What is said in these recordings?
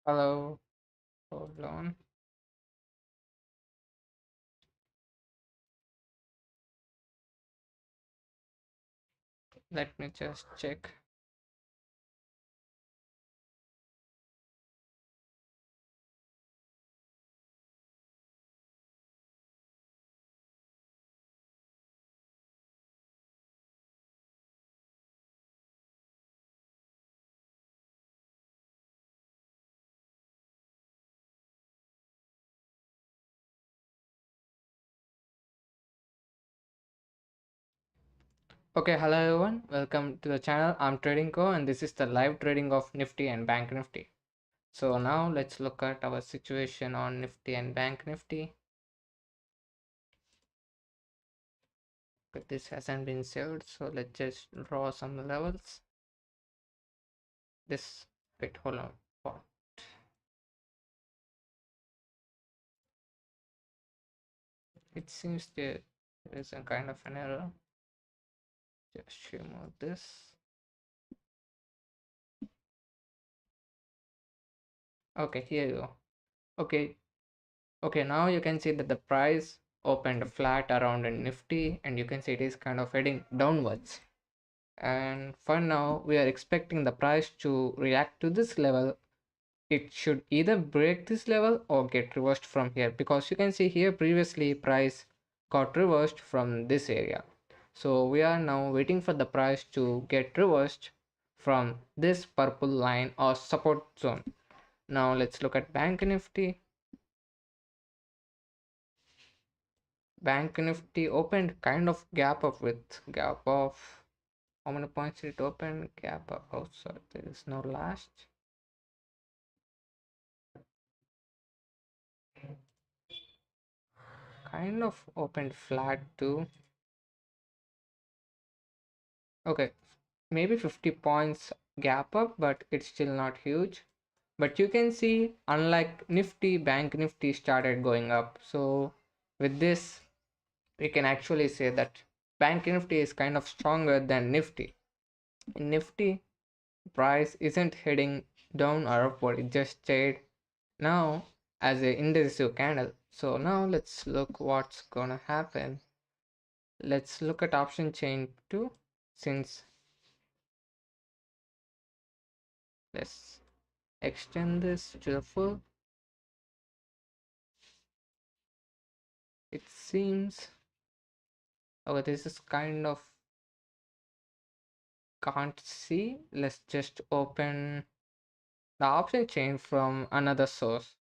Hello, hold on. Let me just check. Okay, hello everyone. Welcome to the channel. I'm Trading Co and this is the live trading of Nifty and Bank Nifty. So now let's look at our situation on Nifty and Bank Nifty. But this hasn't been saved, so let's just draw some levels. This wait, hold on. What? It seems there is a kind of an error. Just remove this. Okay, here you go. Okay, now you can see that the price opened flat around in Nifty and you can see it is kind of heading downwards. And for now, we are expecting the price to react to this level. It should either break this level or get reversed from here, because you can see here previously price got reversed from this area. So we are now waiting for the price to get reversed from this purple line or support zone. Now let's look at Bank Nifty. Bank Nifty opened kind of gap up with gap of how many points did it open? Gap up. Oh, sorry, there is no last. Kind of opened flat too. Okay, maybe 50 points gap up, but it's still not huge. But you can see, unlike Nifty, Bank Nifty started going up. So with this, we can actually say that Bank Nifty is kind of stronger than Nifty. In Nifty, price isn't heading down or upward, it just stayed now as a indecisive candle. So now let's look what's gonna happen. Let's look at option chain 2. Since let's extend this to the full, it seems okay, this is kind of can't see. Let's just open the option chain from another source.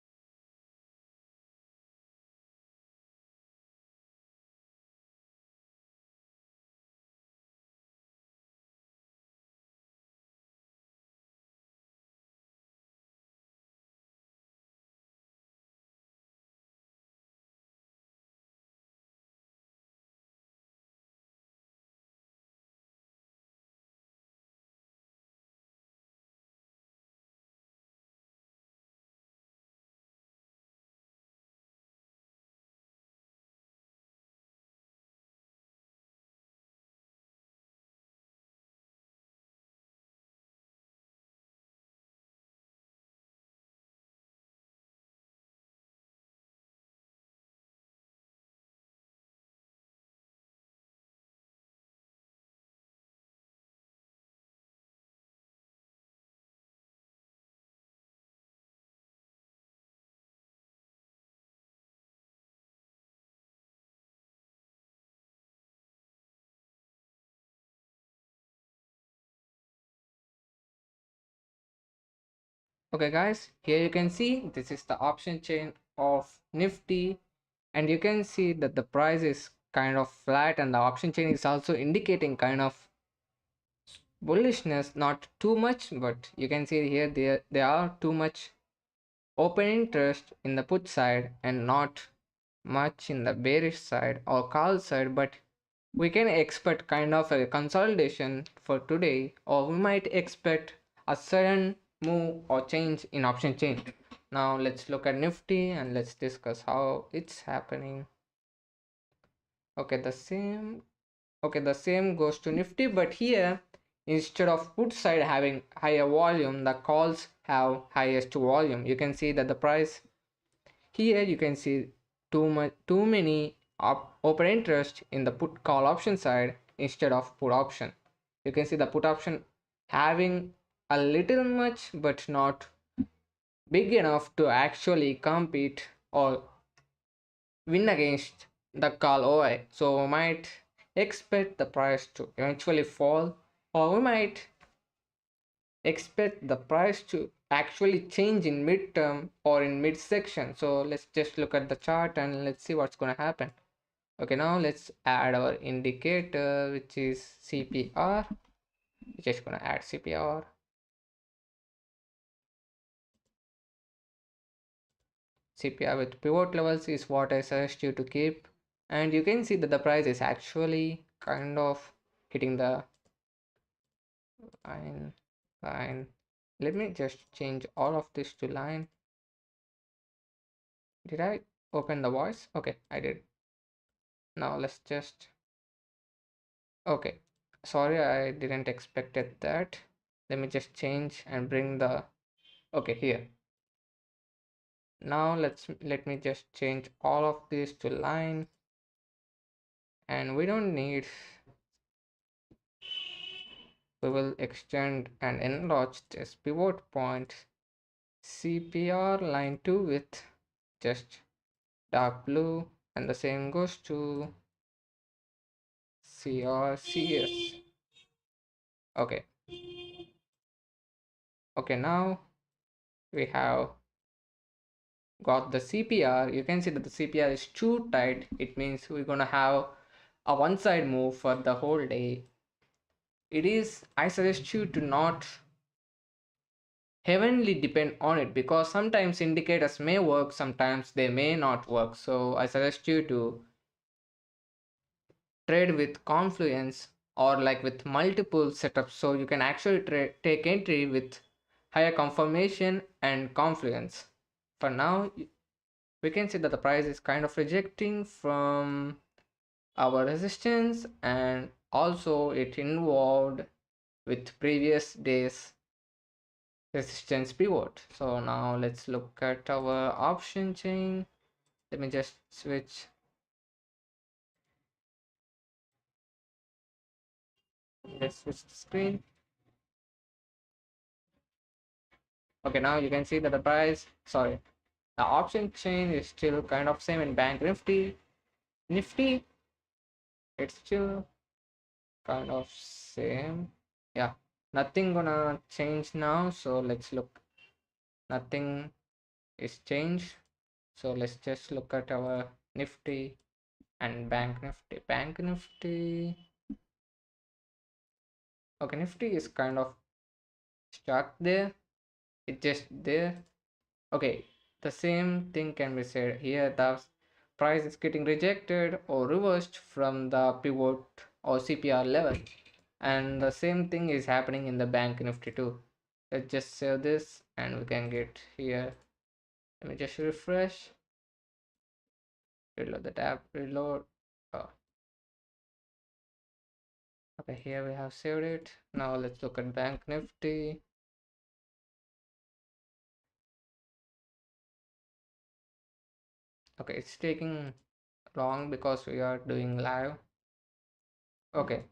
Okay guys, here you can see this is the option chain of Nifty, and you can see that the price is kind of flat and the option chain is also indicating kind of bullishness, not too much, but you can see here there are too much open interest in the put side and not much in the bearish side or call side. But we can expect kind of a consolidation for today, or we might expect a sudden move or change in option chain. Now let's look at Nifty and let's discuss how it's happening. Okay, the same goes to Nifty, but here instead of put side having higher volume, the calls have highest volume. You can see that the price here, you can see too many open interest in the put call option side instead of put option. You can see the put option having a little much but not big enough to actually compete or win against the call OI. So we might expect the price to eventually fall, or we might expect the price to actually change in midterm or in midsection. So let's just look at the chart and let's see what's going to happen. Okay, now let's add our indicator, which is CPR. We're just going to add CPR. CPR with pivot levels is what I suggest you to keep. And you can see that the price is actually kind of hitting the line. Let me just change all of this to line. Did I open the voice? Okay, I did. Now let's just, okay, sorry, I didn't expected that. Let me just change and bring the, okay, here. Now let me just change all of this to line, and we don't need, we will extend and enlarge this pivot point CPR line 2 with just dark blue, and the same goes to CRCS. Okay, okay, now we have got the CPR. You can see that the CPR is too tight. It means we're gonna have a one side move for the whole day. It is, I suggest you to not heavily depend on it, because sometimes indicators may work, sometimes they may not work. So I suggest you to trade with confluence or like with multiple setups, so you can actually take entry with higher confirmation and confluence. For now, we can see that the price is kind of rejecting from our resistance, and also it involved with previous days resistance pivot. So now let's look at our option chain. Let me just switch, let's switch the screen. Okay, now you can see that the price, sorry, the option chain is still kind of same in Banknifty. Nifty, it's still kind of same. Yeah, nothing gonna change now. So let's look, nothing is changed. So let's just look at our Nifty and Banknifty. Banknifty, okay, Nifty is kind of stuck there. It's just there. Okay, the same thing can be said here. The price is getting rejected or reversed from the pivot or CPR level, and the same thing is happening in the Banknifty too. Let's just save this and we can get here. Let me just refresh, reload the tab, reload. Oh, okay, here we have saved it. Now let's look at Banknifty. Okay, it's taking long because we are doing live. Okay,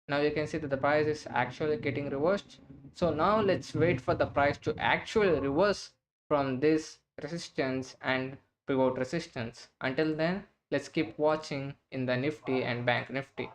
now you can see that the price is actually getting reversed. So now let's wait for the price to actually reverse from this resistance and pivot resistance. Until then, let's keep watching in the Nifty and Banknifty.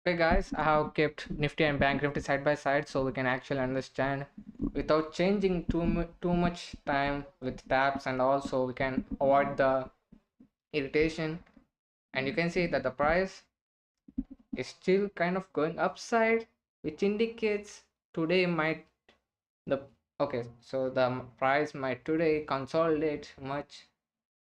Okay guys, I have kept Nifty and Bank Nifty side by side so we can actually understand without changing too much time with tabs, and also we can avoid the irritation. And you can see that the price is still kind of going upside, which indicates today might the okay, so the price might today consolidate much,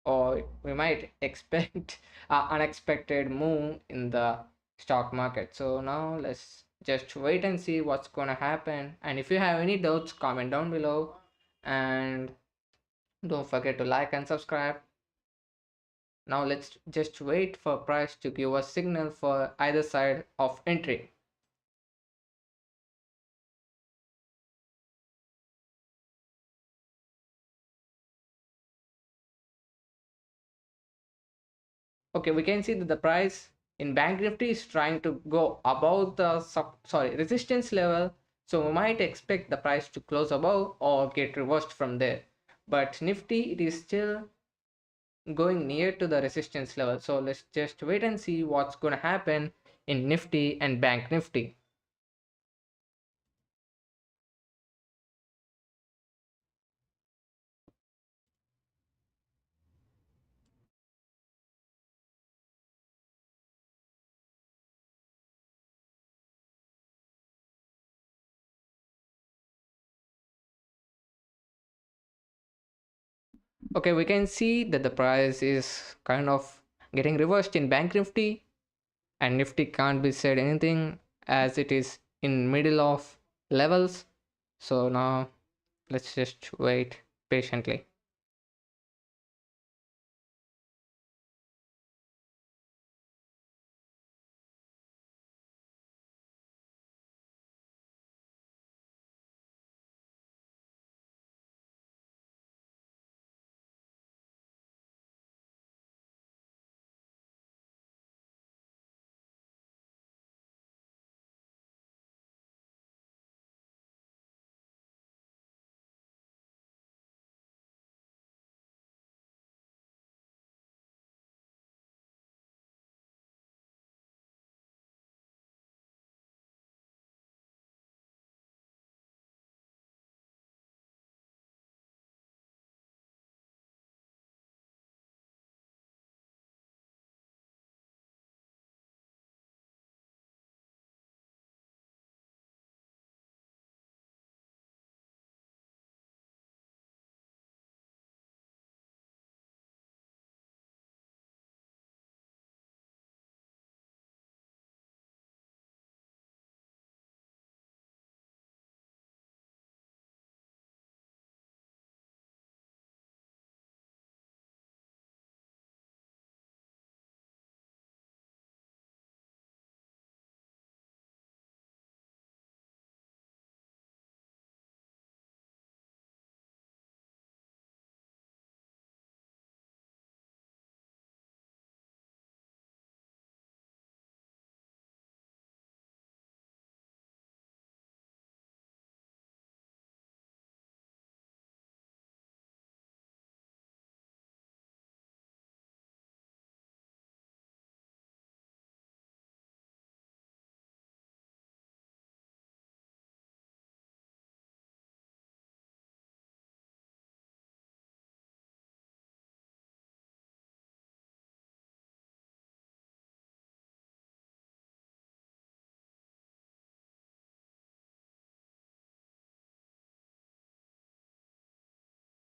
or we might expect unexpected move in the stock market. So now let's just wait and see what's gonna happen. And if you have any doubts, comment down below, and don't forget to like and subscribe. Now let's just wait for price to give a signal for either side of entry. Okay, we can see that the price in Bank Nifty is trying to go above the resistance level. So we might expect the price to close above or get reversed from there. But Nifty, it is still going near to the resistance level. So let's just wait and see what's going to happen in Nifty and Bank Nifty. Okay, we can see that the price is kind of getting reversed in Bank Nifty, and Nifty can't be said anything as it is in middle of levels. So now let's just wait patiently.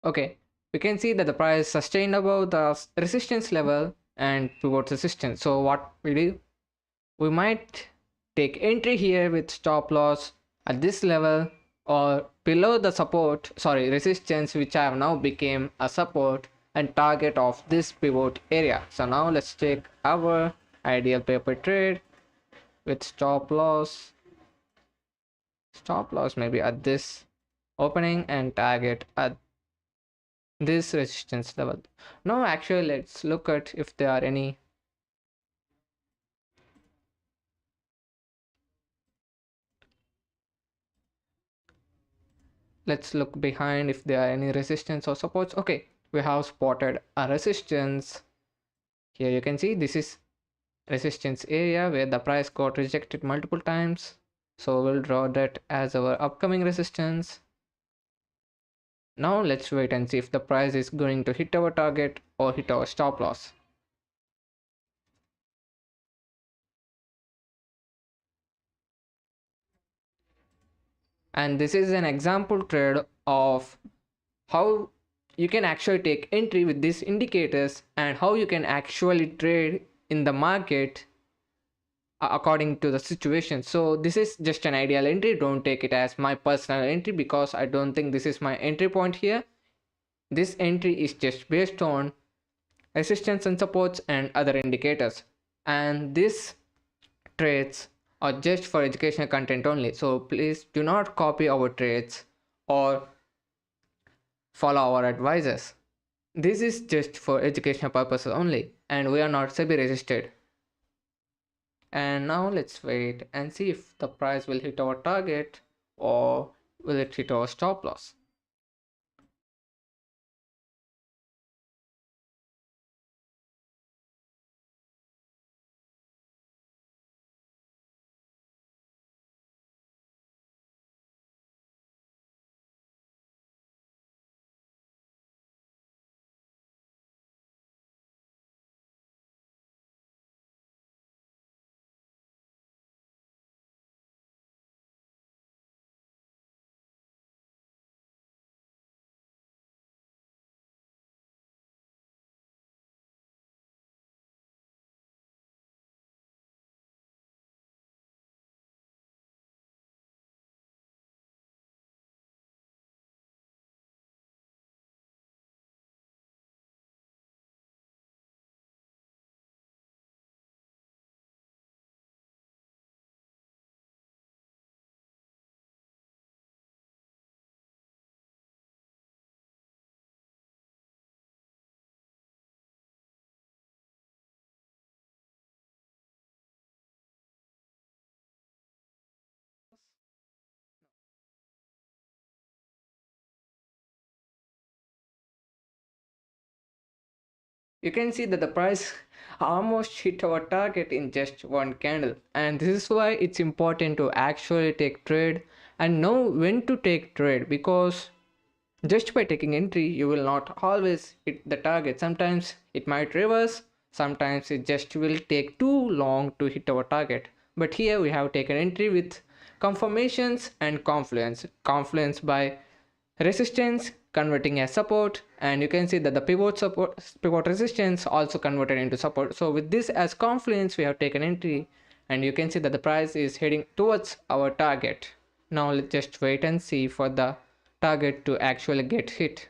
Okay, we can see that the price sustained above the resistance level and towards resistance. So what we do, we might take entry here with stop loss at this level or below the resistance, which have now became a support and target of this pivot area. So now let's take our ideal paper trade with stop loss maybe at this opening and target at this resistance level. Now actually let's look at if there are any. Let's look behind if there are any resistance or supports. Okay, we have spotted a resistance here. You can see this is resistance area where the price got rejected multiple times. So we'll draw that as our upcoming resistance. Now let's wait and see if the price is going to hit our target or hit our stop loss. And this is an example trade of how you can actually take entry with these indicators and how you can actually trade in the market according to the situation. So this is just an ideal entry. Don't take it as my personal entry because I don't think this is my entry point here. This entry is just based on resistance and supports and other indicators, and these trades are just for educational content only. So please do not copy our trades or follow our advices. This is just for educational purposes only, and we are not SEBI registered. And now let's wait and see if the price will hit our target or will it hit our stop loss. You can see that the price almost hit our target in just one candle, and this is why it's important to actually take trade and know when to take trade, because just by taking entry you will not always hit the target. Sometimes it might reverse, sometimes it just will take too long to hit our target, but here we have taken entry with confirmations and confluence by resistance converting as support, and you can see that the pivot resistance also converted into support. So with this as confluence we have taken entry, and you can see that the price is heading towards our target. Now let's just wait and see for the target to actually get hit.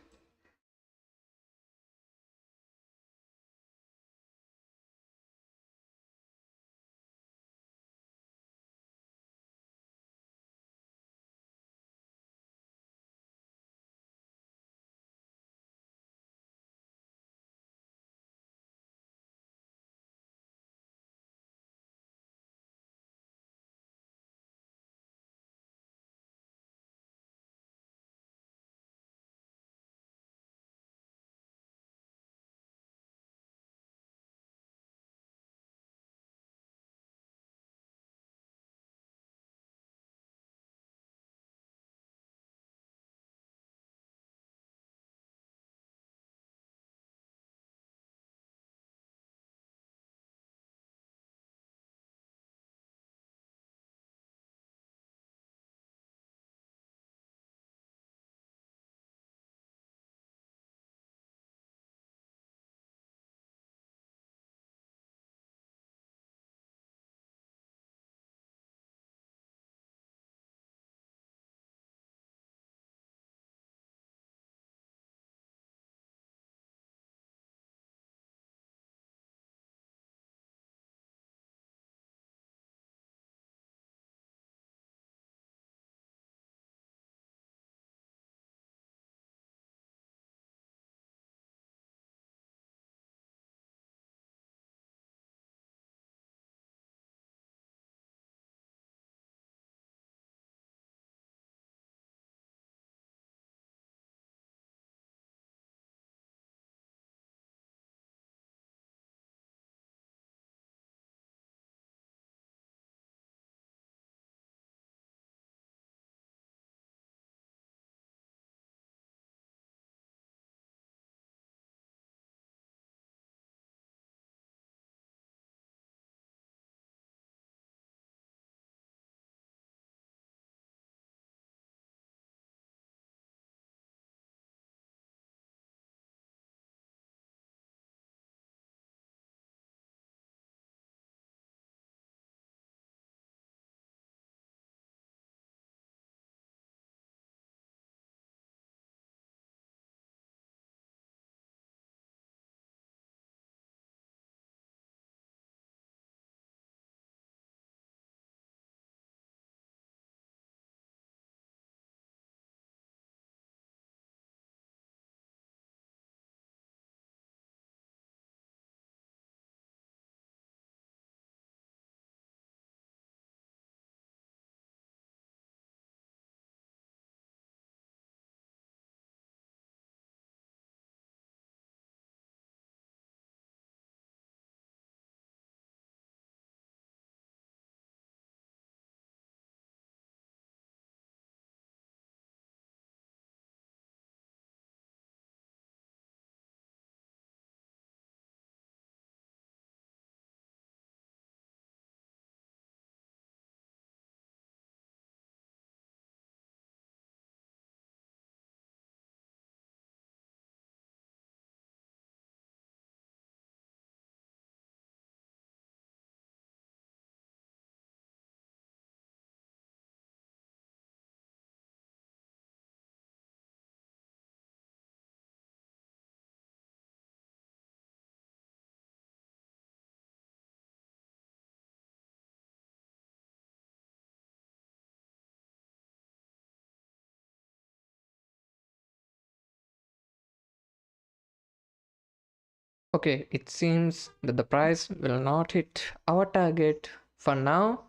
Okay, it seems that the price will not hit our target for now.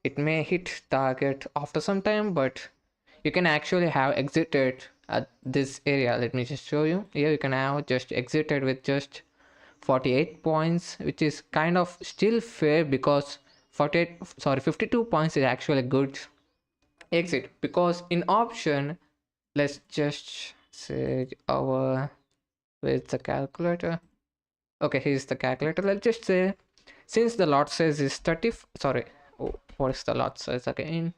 It may hit target after some time, but you can actually have exited at this area. Let me just show you. Here you can have just exited with just 48 points, which is kind of still fair because 48, sorry, 52 points is actually a good exit, because in option, let's just say our, where's the calculator? Okay, here's the calculator. Let's just say, since the lot size is 30, sorry, oh, what is the lot size again?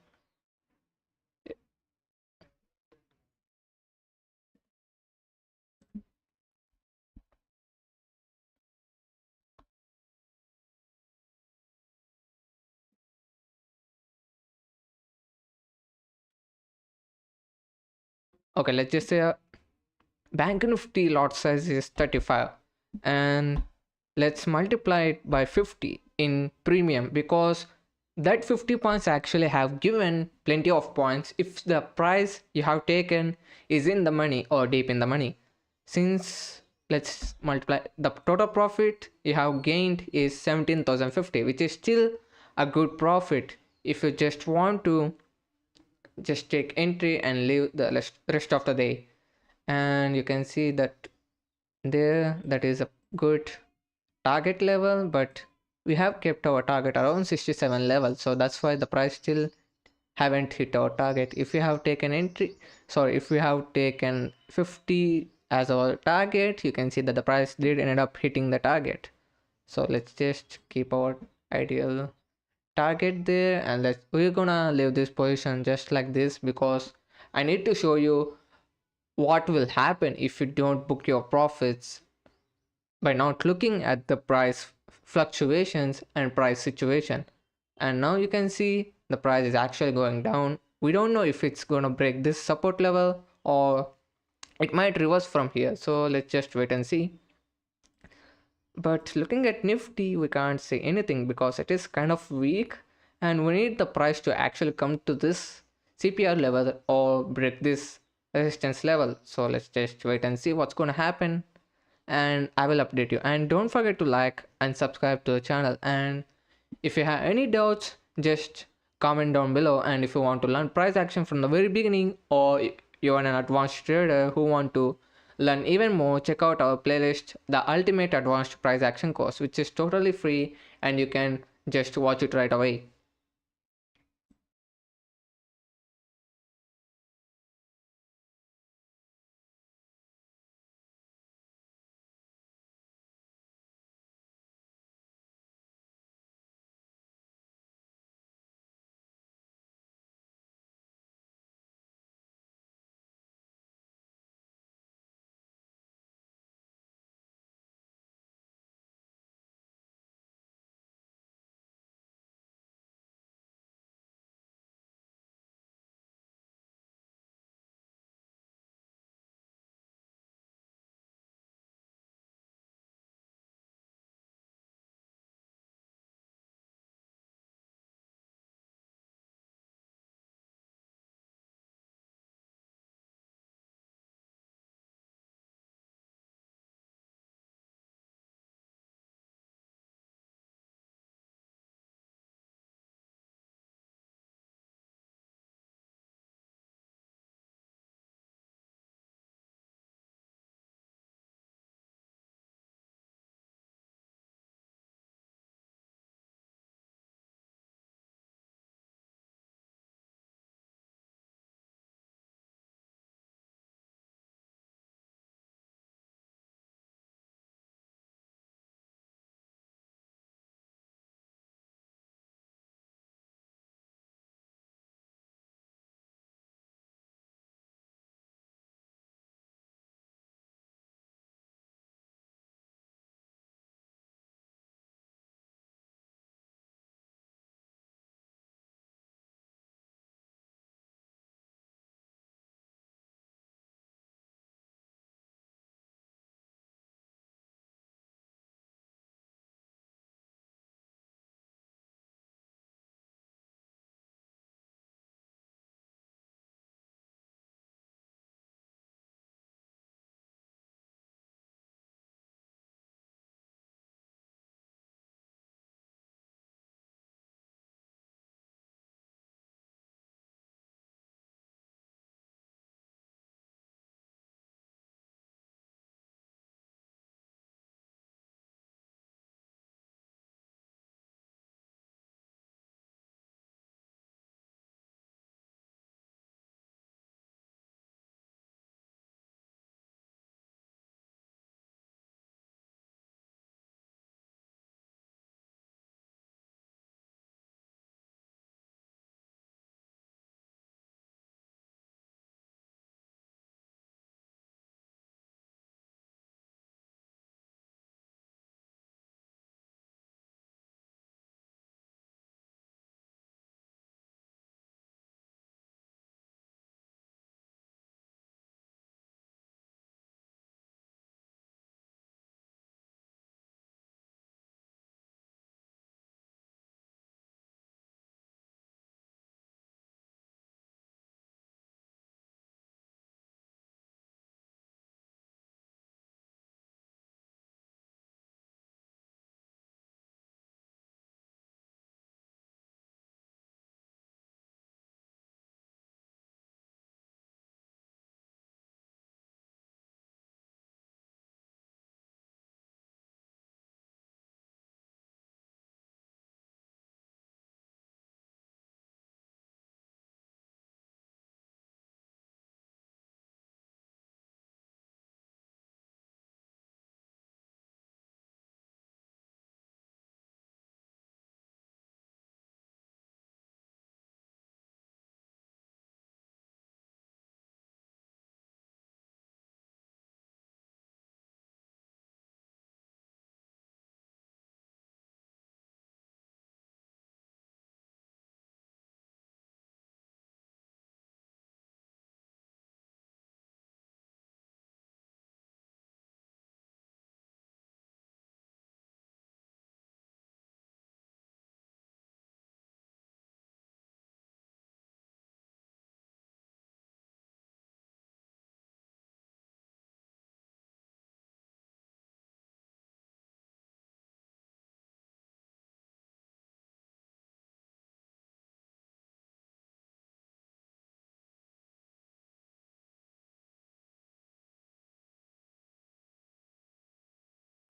Okay, let's just say Banknifty lot size is 35, and let's multiply it by 50 in premium, because that 50 points actually have given plenty of points if the price you have taken is in the money or deep in the money. Since let's multiply, the total profit you have gained is 17,050, which is still a good profit if you just want to just take entry and leave the rest of the day. And you can see that there, that is a good target level, but we have kept our target around 67 level, so that's why the price still haven't hit our target. If we have taken entry, sorry, if we have taken 50 as our target, you can see that the price did end up hitting the target. So let's just keep our ideal target there, and we're gonna leave this position just like this, because I need to show you what will happen if you don't book your profits by not looking at the price fluctuations and price situation. And now you can see the price is actually going down. We don't know if it's going to break this support level or it might reverse from here, so let's just wait and see. But looking at Nifty, we can't say anything because it is kind of weak, and we need the price to actually come to this CPR level or break this resistance level. So let's just wait and see what's going to happen, and I will update you. And don't forget to like and subscribe to the channel. And if you have any doubts, just comment down below. And if you want to learn price action from the very beginning, or you're an advanced trader who want to learn even more, check out our playlist, the Ultimate Advanced Price Action course, which is totally free and you can just watch it right away.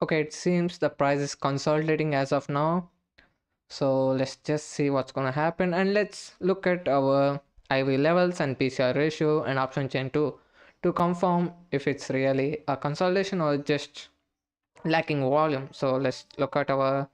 Okay, it seems the price is consolidating as of now. So let's just see what's gonna happen, and let's look at our IV levels and PCR ratio and option chain too to confirm if it's really a consolidation or just lacking volume. So let's look at our.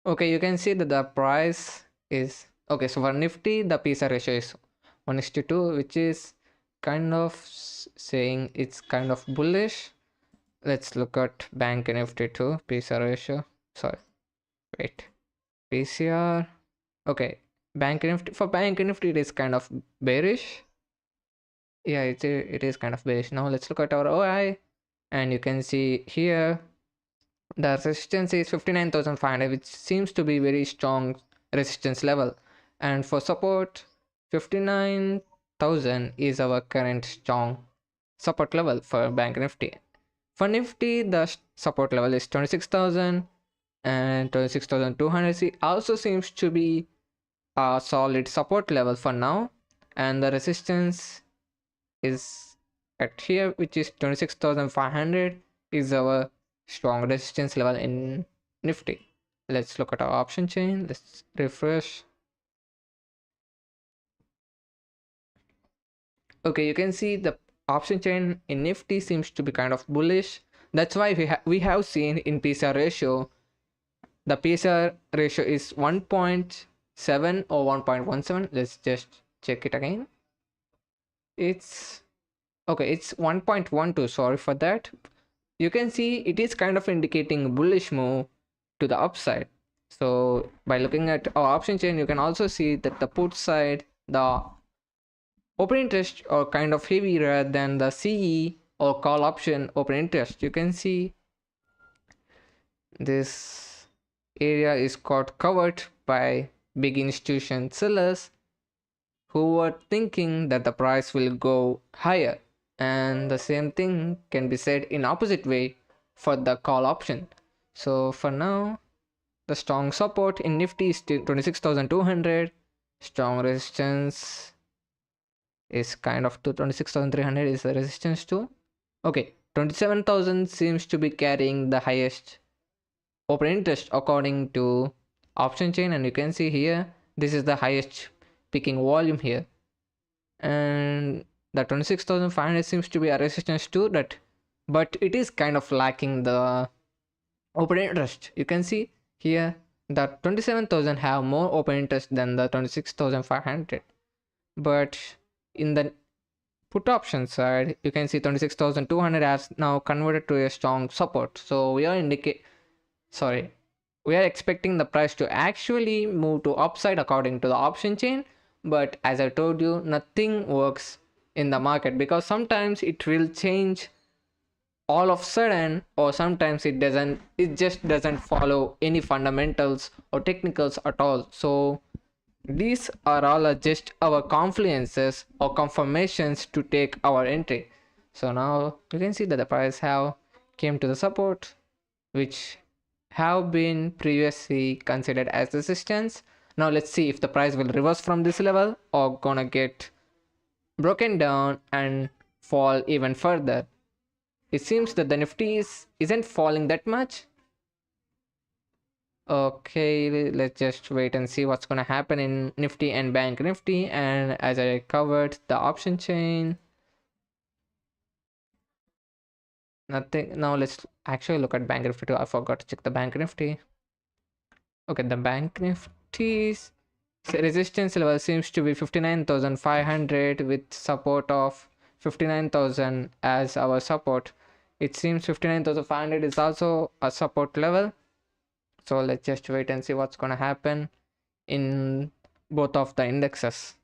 Okay, you can see that the price is okay. So for Nifty, the PCR ratio is 1:2, which is kind of saying it's kind of bullish. Let's look at Bank Nifty too, PCR ratio. Sorry, wait, PCR. Okay, Bank Nifty, for Bank Nifty it is kind of bearish. Yeah, it is kind of bearish. Now let's look at our OI, and you can see here the resistance is 59,500, which seems to be very strong resistance level. And for support, 59,000 is our current strong support level for Bank Nifty. For Nifty, the support level is 26,000 and 26,200 also seems to be a solid support level for now. And the resistance is at here, which is 26,500 is our strong resistance level in Nifty. Let's look at our option chain. Let's refresh. Okay, you can see the option chain in Nifty seems to be kind of bullish. That's why we have seen in PCR ratio, the PCR ratio is 1.7 or 1.17. Let's just check it again. It's okay, it's 1.12. Sorry for that. You can see it is kind of indicating bullish move to the upside. So by looking at our option chain, you can also see that the put side, the open interest are kind of heavier than the CE or call option open interest. You can see this area is got covered by big institution sellers who were thinking that the price will go higher, and the same thing can be said in opposite way for the call option. So for now, the strong support in Nifty is 26,200. Strong resistance is kind of to 26,300 is the resistance too. Okay, 27,000 seems to be carrying the highest open interest according to option chain, and you can see here this is the highest picking volume here. And the 26,500 seems to be a resistance to that, but it is kind of lacking the open interest. You can see here that 27,000 have more open interest than the 26,500, but in the put option side you can see 26,200 has now converted to a strong support. So we are we are expecting the price to actually move to upside according to the option chain, but as I told you, nothing works in the market because sometimes it will change all of sudden, or sometimes it just doesn't follow any fundamentals or technicals at all. So these are all just our confluences or confirmations to take our entry. So now you can see that the price have came to the support, which have been previously considered as resistance. Now let's see if the price will reverse from this level or gonna get broken down and fall even further. It seems that the Nifty isn't falling that much. Okay, let's just wait and see what's gonna happen in Nifty and Bank Nifty. And as I covered the option chain, nothing. Now let's actually look at Bank Nifty too. I forgot to check the Bank Nifty. Okay, the Bank Nifty's resistance level seems to be 59,500 with support of 59,000 as our support. It seems 59,500 is also a support level. So let's just wait and see what's gonna happen in both of the indexes.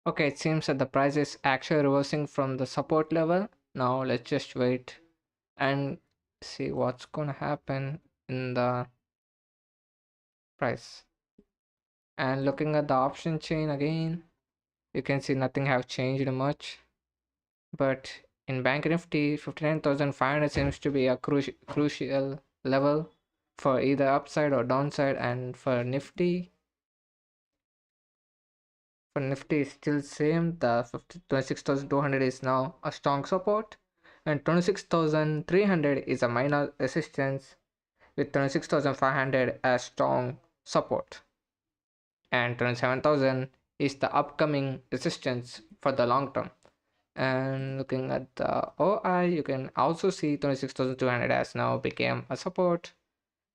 Okay, it seems that the price is actually reversing from the support level. Now let's just wait and see what's gonna happen in the price. And looking at the option chain again, you can see nothing have changed much. But in Bank Nifty, 59,500 seems to be a crucial level for either upside or downside. And for Nifty is still same. The 26,200 is now a strong support, and 26,300 is a minor resistance, with 26,500 as strong support, and 27,000 is the upcoming resistance for the long term. And looking at the OI, you can also see 26,200 as now became a support,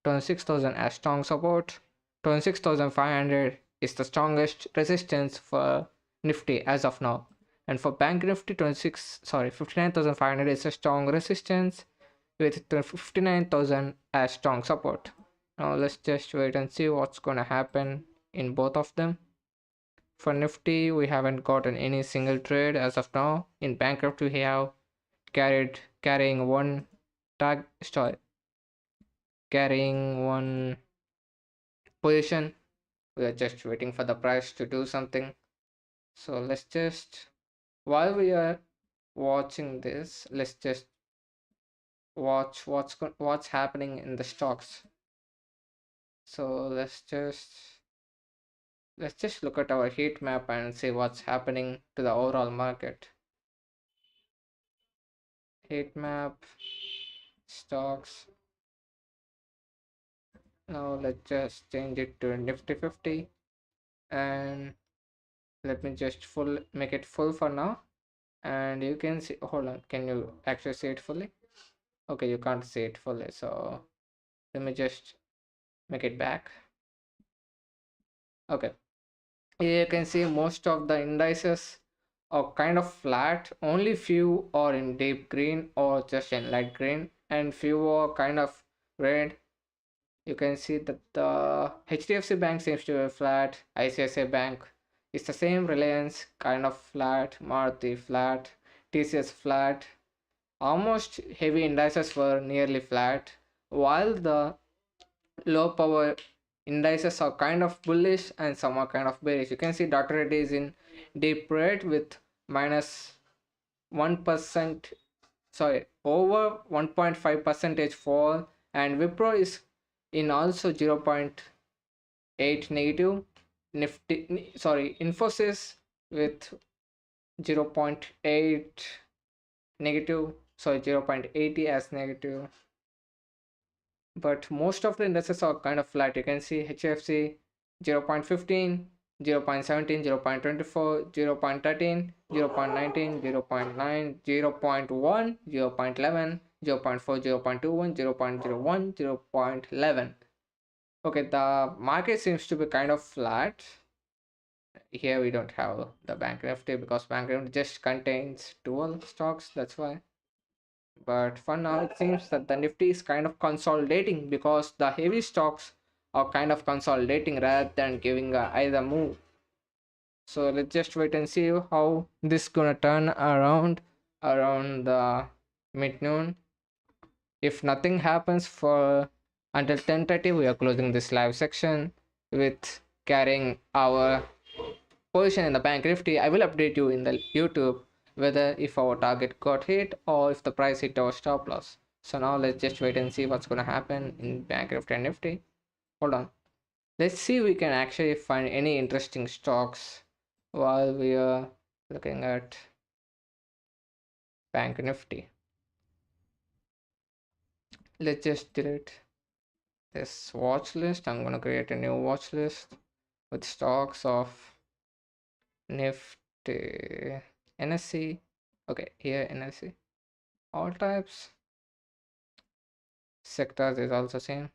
26,000 as strong support, 26,500 is the strongest resistance for Nifty as of now. And for Bank Nifty, 59,500 is a strong resistance with 59,000 as strong support. Now let's just wait and see what's gonna happen in both of them. For Nifty, we haven't gotten any single trade as of now. In Bankrupt, we have carrying one tag story, carrying one position. We are just waiting for the price to do something. So let's just, while we are watching this, let's just watch what's happening in the stocks. So let's just look at our heat map and see what's happening to the overall market. Heat map, stocks. Now let's just change it to Nifty 50, and let me just make it full for now. And you can see, hold on, can you actually see it fully? Okay, you can't see it fully, so let me just make it back. Okay, here you can see most of the indices are kind of flat. Only few are in deep green or just in light green, and few are kind of red. You can see that the HDFC Bank seems to be flat, ICICI Bank is the same, Reliance kind of flat, Maruti flat, TCS flat. Almost heavy indices were nearly flat, while the low power indices are kind of bullish and some are kind of bearish. You can see Dr. Reddy is in deep red with minus 1%, sorry, over 1.5 percentage fall, and Wipro is in also 0.8 negative. Infosys with 0.8 negative, sorry, 0.80 as negative. But most of the indices are kind of flat. You can see HFC 0.15, 0.17, 0.24, 0.13, 0.19, 0.9, 0.1, 0.11, 0.4, 0.21, 0.01, 0.11. Okay, the market seems to be kind of flat. Here we don't have the Bank Nifty because Bank Nifty just contains 12 stocks, that's why. But for now, it seems that the Nifty is kind of consolidating because the heavy stocks are kind of consolidating rather than giving either move. So let's just wait and see how this gonna turn around the mid noon. If nothing happens for until 10:30, we are closing this live section with carrying our position in the Bank Nifty. I will update you in the YouTube whether if our target got hit or if the price hit our stop loss. So now let's just wait and see what's gonna happen in Bank Nifty and Nifty. Hold on. Let's see if we can actually find any interesting stocks while we are looking at Bank Nifty. Let's just delete this watch list. I'm gonna create a new watch list with stocks of Nifty, NSE. Okay, here NSE. All types. Sectors is also same.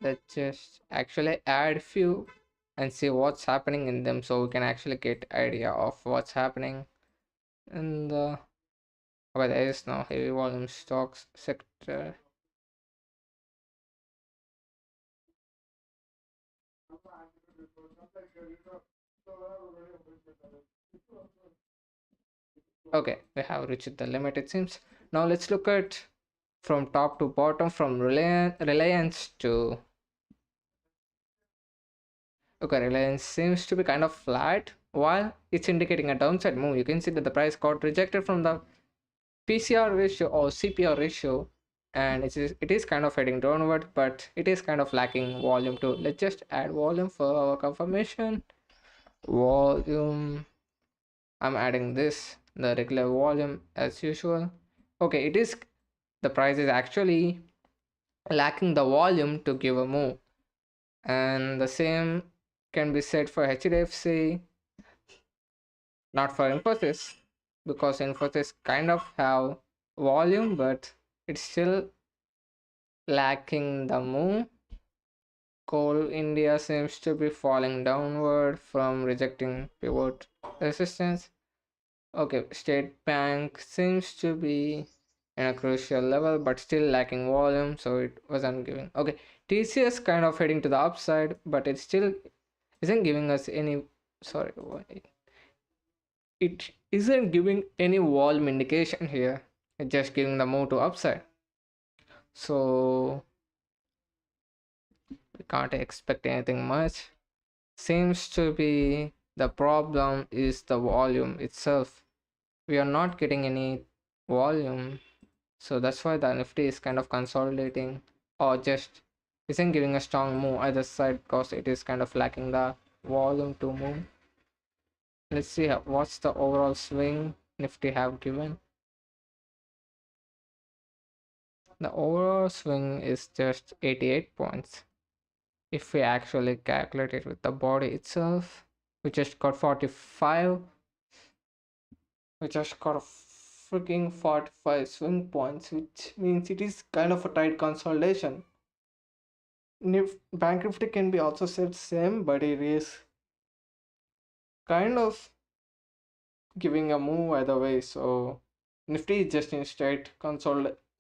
Let's just actually add few and see what's happening in them so we can actually get idea of what's happening in the. Okay, there is no heavy volume stocks sector. Okay, we have reached the limit it seems. Now let's look at from top to bottom, from Reliance to, okay, Reliance seems to be kind of flat while it's indicating a downside move. You can see that the price got rejected from the PCR ratio or CPR ratio, and it is kind of heading downward, but it is kind of lacking volume too. Let's just add volume for our confirmation. Volume, I'm adding this, the regular volume as usual. Okay, it is, the price is actually lacking the volume to give a move, and the same can be said for HDFC, not for Infosys, because Infosys kind of have volume, but it's still lacking the move. Coal India seems to be falling downward from rejecting pivot resistance. Okay, State Bank seems to be in a crucial level but still lacking volume, so it wasn't giving. Okay, TCS kind of heading to the upside, but it still isn't giving us any. Sorry, it isn't giving any volume indication here. It's just giving the move to upside. So we can't expect anything much. Seems to be the problem is the volume itself. We are not getting any volume, so that's why the Nifty is kind of consolidating or just isn't giving a strong move either side because it is kind of lacking the volume to move. Let's see what's the overall swing Nifty have given. The overall swing is just 88 points. If we actually calculate it with the body itself, we just got 45. We just got a freaking 45 swing points, which means it is kind of a tight consolidation. Banknifty can be also said same, but it is kind of giving a move either way. So Nifty is just in straight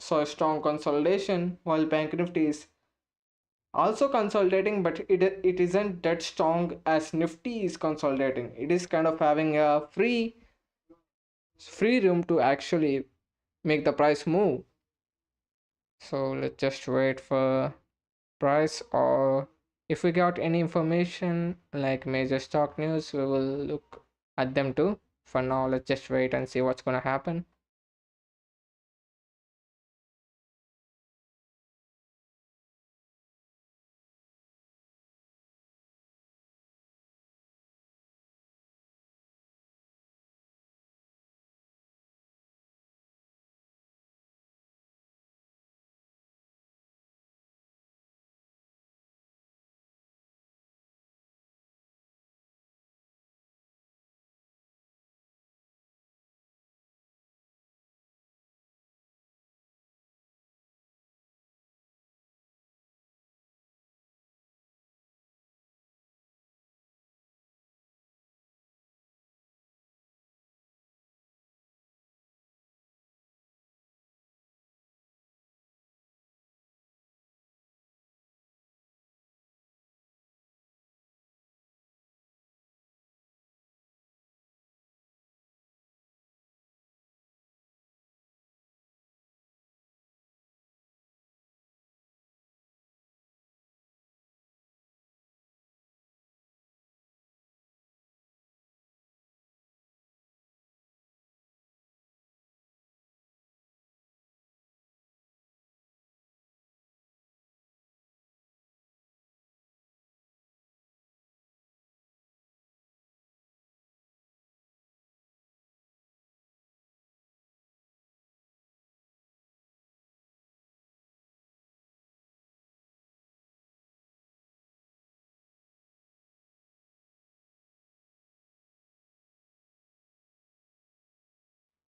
so a strong consolidation, while Bank Nifty is also consolidating, but it isn't that strong as Nifty is consolidating. It is kind of having a free room to actually make the price move. So let's just wait for price, or if we got any information like major stock news, we will look at them too. For now, let's just wait and see what's gonna happen.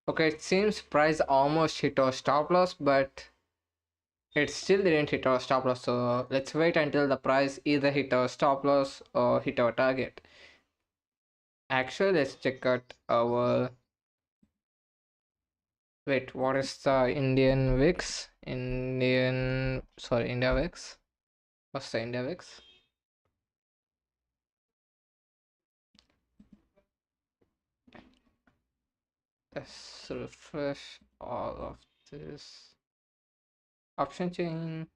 Okay, it seems price almost hit our stop loss, but it still didn't hit our stop loss. So let's wait until the price either hit our stop loss or hit our target. Actually, let's check out our, wait, what is the Indian VIX? India VIX. What's the India VIX? Let's refresh all of this option chain.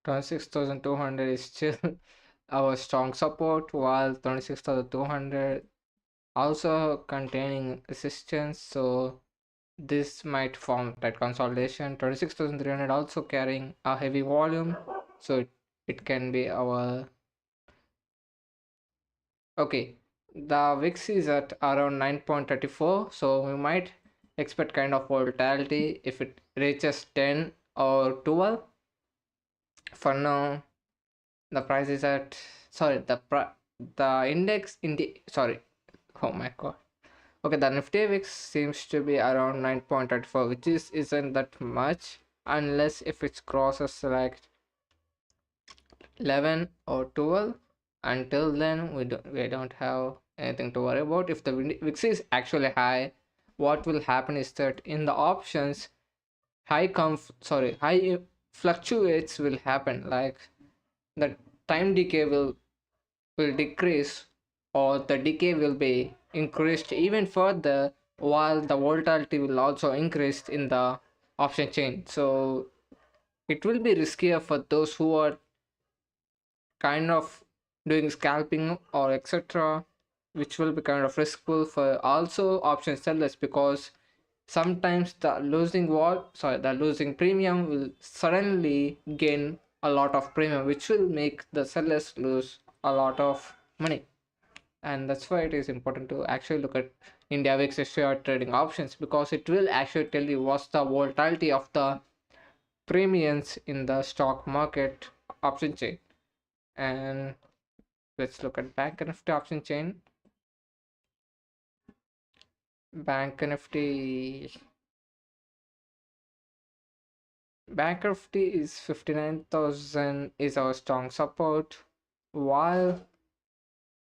26,200 is still our strong support, while 26,200 also containing resistance. So this might form that consolidation. 26,300 also carrying a heavy volume, so it can be our okay. The VIX is at around 9.34, so we might expect kind of volatility if it reaches 10 or 12. For now, the price is at sorry the index in the sorry oh my god. Okay, the Nifty VIX seems to be around 9.34, which isn't that much unless if it crosses like 11 or 12. Until then, we don't have anything to worry about. If the VIX is actually high, what will happen is that in the options, high fluctuates will happen. Like the time decay will decrease, or the decay will be increased even further, while the volatility will also increase in the option chain. So it will be riskier for those who are kind of doing scalping or etc., which will be kind of riskful for also option sellers, because sometimes the losing premium will suddenly gain a lot of premium, which will make the sellers lose a lot of money. And that's why it is important to actually look at India VIX share trading options, because it will actually tell you what's the volatility of the premiums in the stock market option chain. And let's look at Banknifty option chain. Banknifty Banknifty is 59,000 is our strong support, while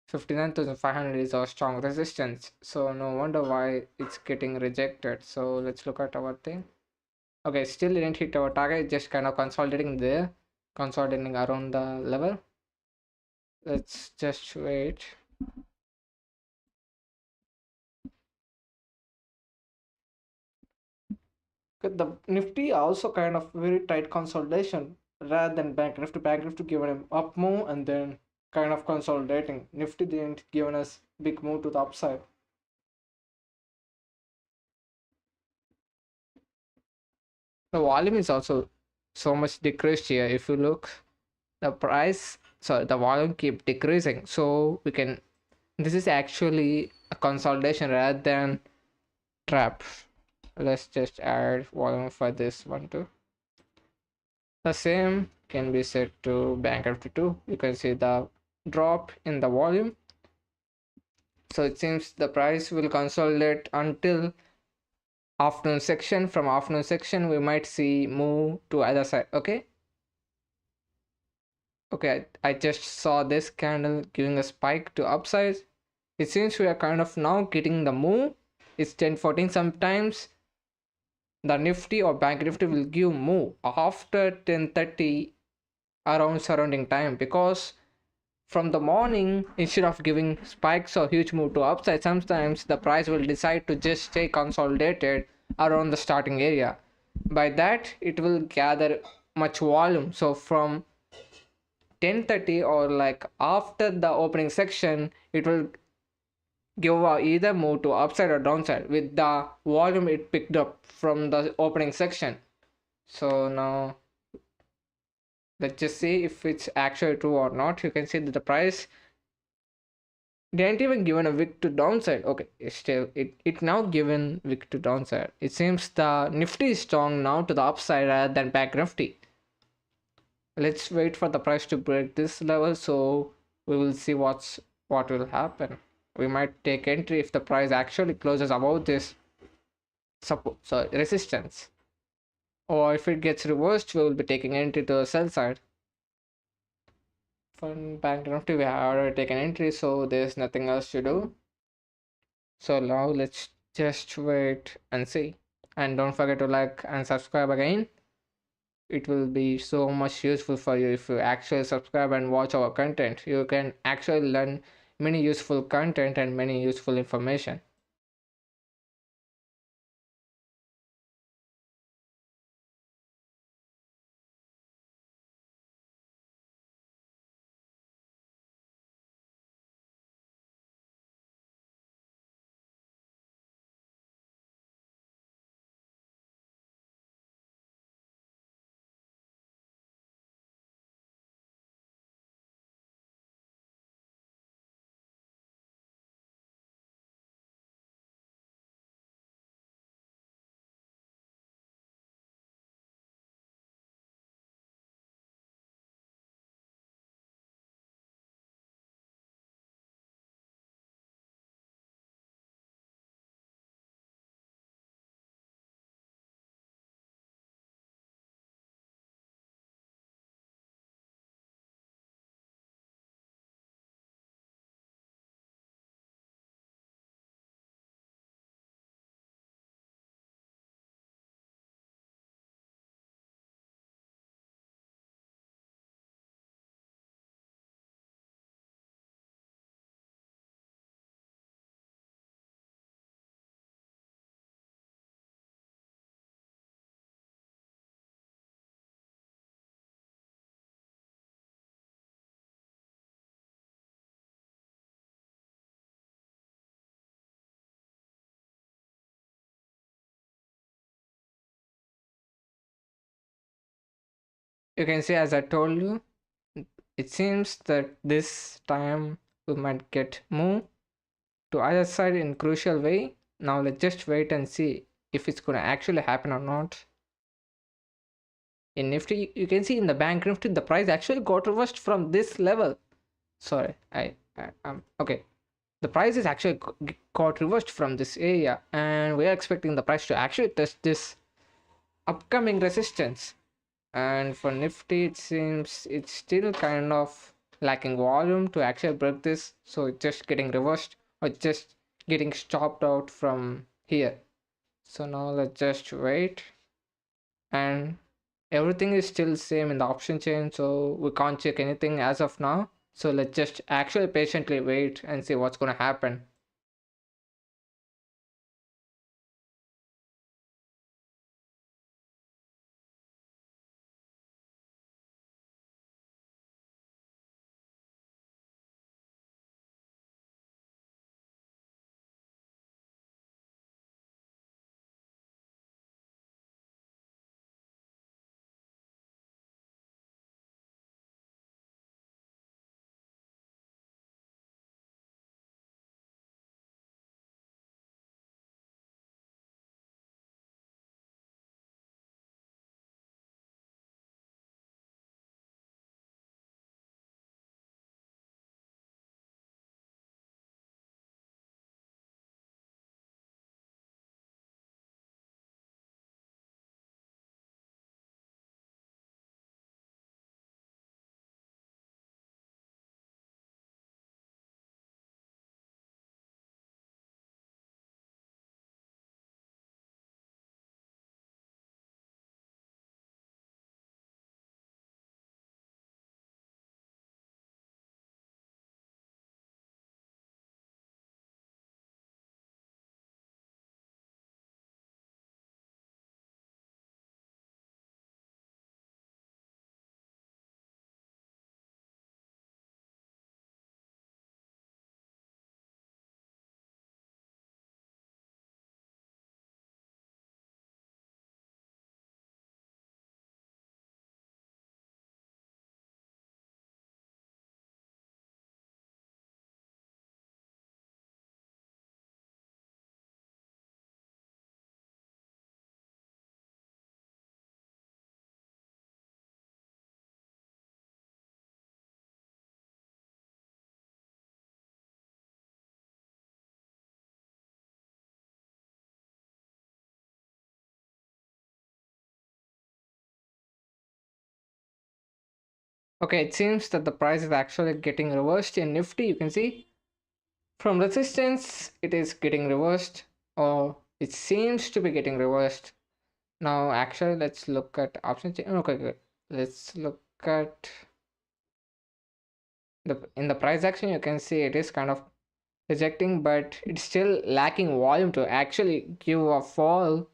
59,500 is our strong resistance. So no wonder why it's getting rejected. So let's look at our thing. Okay, still didn't hit our target, just kind of consolidating there, consolidating around the level. Let's just wait. The Nifty also kind of very tight consolidation rather than Bank Nifty. Bank Nifty given an up move and then kind of consolidating. Nifty didn't given us big move to the upside. The volume is also so much decreased here. If you look, the volume keep decreasing. So we can. This is actually a consolidation rather than trap. Let's just add volume for this one too. The same can be said to Banknifty too. You can see the drop in the volume. So it seems the price will consolidate until afternoon section. From afternoon section, we might see move to other side. Okay. Okay, I just saw this candle giving a spike to upside. It seems we are kind of now getting the move. It's 10:14. Sometimes the Nifty or Bank Nifty will give move after 10:30 around surrounding time, because from the morning, instead of giving spikes or huge move to upside, sometimes the price will decide to just stay consolidated around the starting area. By that, it will gather much volume. So from 10:30 or like after the opening section, it will give either move to upside or downside with the volume it picked up from the opening section. So now let's just see if it's actually true or not. You can see that the price didn't even given a wick to downside. Okay, it now given wick to downside. It seems the Nifty is strong now to the upside rather than Bank Nifty. Let's wait for the price to break this level, so we will see what will happen. We might take entry if the price actually closes above this resistance, or if it gets reversed, we will be taking entry to the sell side. For Banknifty, we have already taken entry, so there's nothing else to do. So now let's just wait and see. And don't forget to like and subscribe again. It will be so much useful for you if you actually subscribe and watch our content. You can actually learn many useful content and many useful information. You can see, as I told you, it seems that this time we might get moved to either side in crucial way. Now let's just wait and see if it's gonna actually happen or not. In Nifty, you can see in the Bank Nifty, the price actually got reversed from this level. Sorry, okay. The price is actually got reversed from this area, and we are expecting the price to actually test this upcoming resistance. And for Nifty, it seems it's still kind of lacking volume to actually break this, so it's just getting reversed or just getting stopped out from here. So now let's just wait, and everything is still same in the option chain, so we can't check anything as of now. So let's just actually patiently wait and see what's gonna happen. Okay, it seems that the price is actually getting reversed in Nifty. You can see from resistance, it is getting reversed, or it seems to be getting reversed. Now, actually, let's look at option chain. Okay, good. Let's look at the in the price action. You can see it is kind of rejecting, but it's still lacking volume to actually give a fall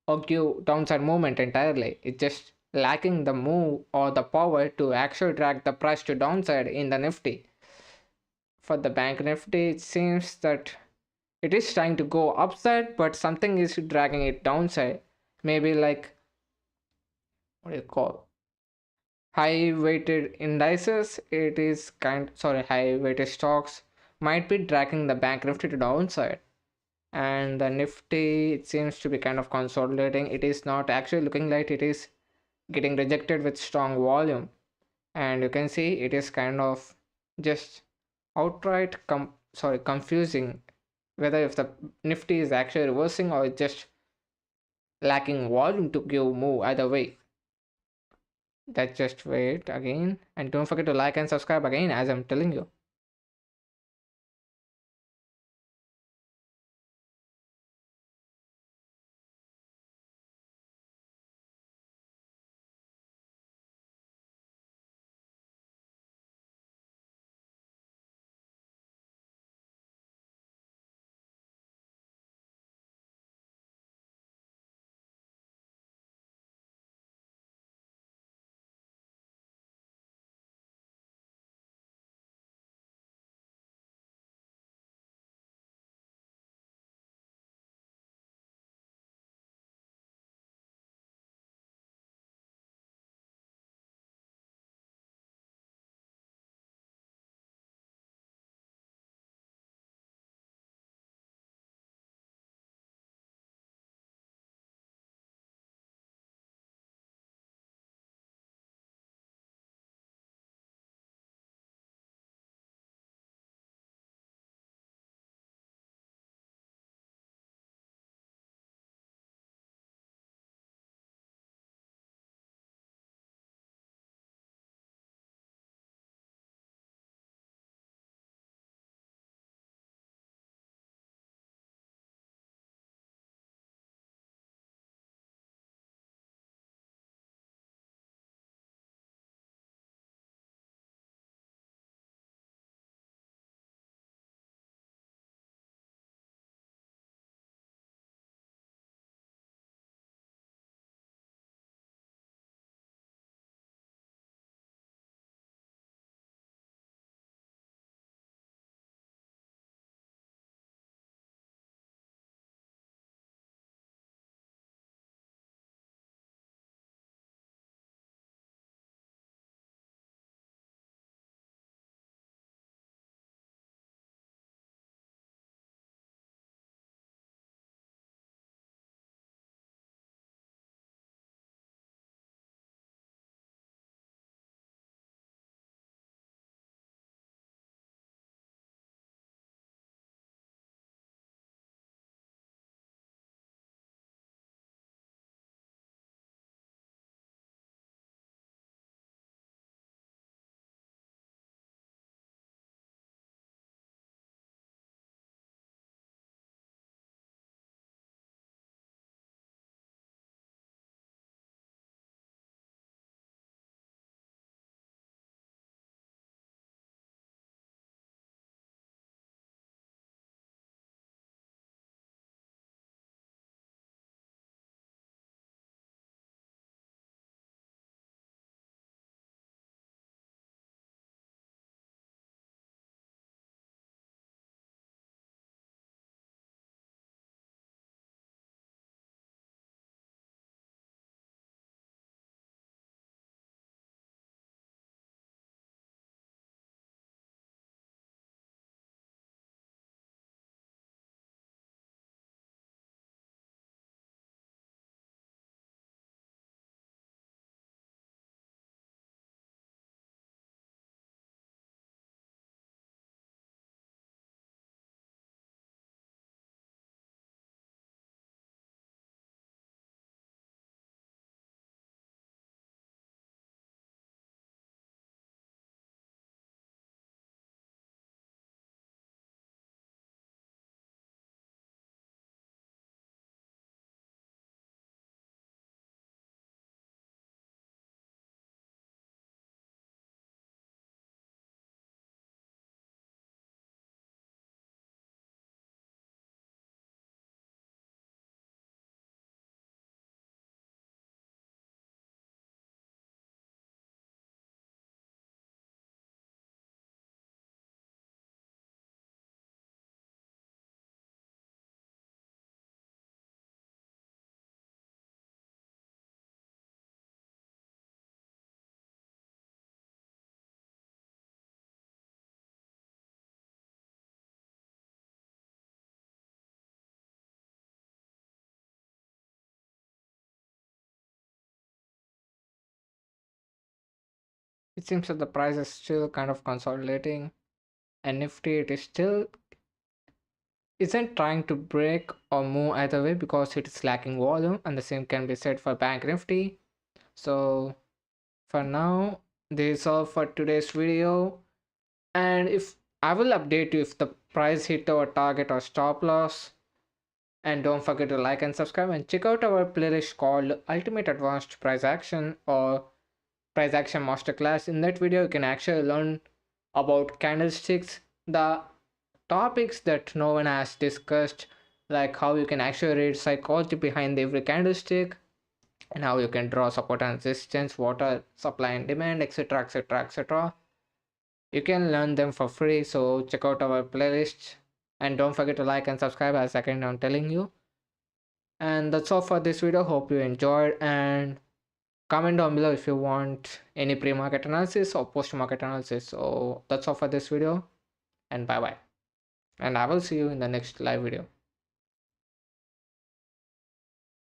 or give downside movement entirely. It's just lacking the move or the power to actually drag the price to downside in the Nifty. For the Bank Nifty, it seems that it is trying to go upside, but something is dragging it downside. Maybe like, what do you call, high weighted indices, it is kind, sorry, high weighted stocks might be dragging the Bank Nifty to downside. And the Nifty, it seems to be kind of consolidating. It is not actually looking like it is getting rejected with strong volume. And you can see it is kind of just outright confusing whether if the Nifty is actually reversing or it's just lacking volume to give move. Either way, that's just wait again, and don't forget to like and subscribe again as I'm telling you. It seems that the price is still kind of consolidating, and Nifty it is still isn't trying to break or move either way because it is lacking volume, and the same can be said for Bank Nifty. So for now, this is all for today's video, and if I will update you if the price hit our target or stop loss. And don't forget to like and subscribe, and check out our playlist called Ultimate Advanced Price Action or Price Action Masterclass. In that video, you can actually learn about candlesticks, the topics that no one has discussed, like how you can actually read psychology behind every candlestick, and how you can draw support and resistance, water supply and demand, etc. etc. etc. You can learn them for free, so check out our playlist. And don't forget to like and subscribe as second I'm telling you. And that's all for this video. Hope you enjoyed, and comment down below if you want any pre-market analysis or post-market analysis. So that's all for this video, and bye bye, and I will see you in the next live video.